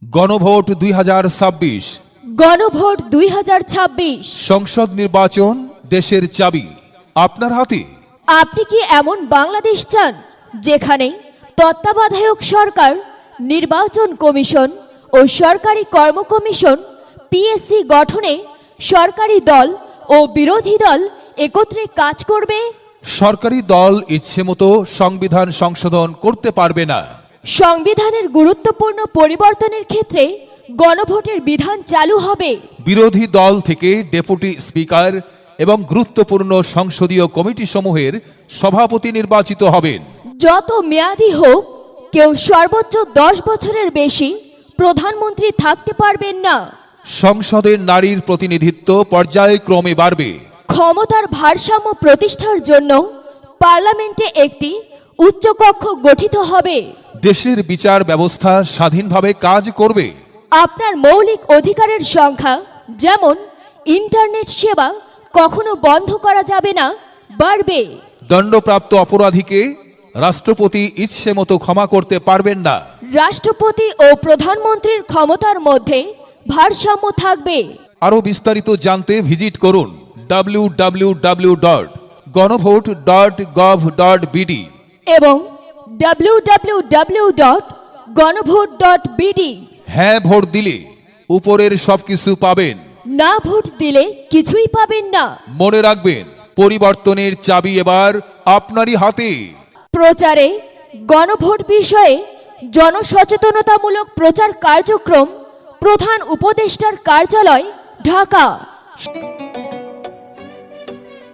গণভোট 2026। গণভোট 2026। সংসদ নির্বাচন দেশের চাবি আপনার হাতে। আপনি কি এমন বাংলাদেশ চান যেখানে তত্ত্বাবধায়ক সরকার, নির্বাচন কমিশন ও সরকারি কর্ম কমিশন পিএসসি গঠনে সরকারি দল ও বিরোধী দল একত্রে কাজ করবে? সরকারি দল ইচ্ছেমতো সংবিধান সংশোধন করতে পারবে না। সংবিধানের গুরুত্বপূর্ণ পরিবর্তনের ক্ষেত্রে গণভোটের বিধান চালু হবে। বিরোধী দল থেকে ডেপুটি স্পিকার এবং গুরুত্বপূর্ণ সংসদীয় কমিটি সমূহের সভাপতি নির্বাচিত হবেন। যত মেয়াদি হোক, কেউ সর্বোচ্চ 10 বছরের বেশি প্রধানমন্ত্রী থাকতে পারবেন না। সংসদে নারীর প্রতিনিধিত্ব পর্যায়ক্রমে বাড়বে। ক্ষমতার ভারসাম্য প্রতিষ্ঠার জন্য পার্লামেন্টে একটি উচ্চকক্ষ গঠিত হবে। দেশের বিচার ব্যবস্থা স্বাধীনভাবে কাজ করবে। আপনার মৌলিক অধিকারের সংখ্যা, যেমন ইন্টারনেট সেবা, কখনো বন্ধ করা যাবে না, বাড়বে। দণ্ডপ্রাপ্ত অপরাধীকে রাষ্ট্রপতি ইচ্ছেমতো ক্ষমা করতে পারবেন না। রাষ্ট্রপতি ও প্রধানমন্ত্রীর ক্ষমতার মধ্যে ভারসাম্য থাকবে। আরও বিস্তারিত জানতে ভিজিট করুন www.ganavot.gov.bd এবং www.ganavot.bd। হ্যাঁ ভোট দিলে উপরের সবকিছু পাবেন, না ভোট দিলে কিছুই পাবেন না। মনে রাখবেন, পরিবর্তনের চাবি এবার আপনারই হাতে। প্রচারে গণভোট বিষয়ে জনসচেতনতামূলক প্রচার কার্যক্রম, প্রধান উপদেষ্টার কার্যালয়, ঢাকা।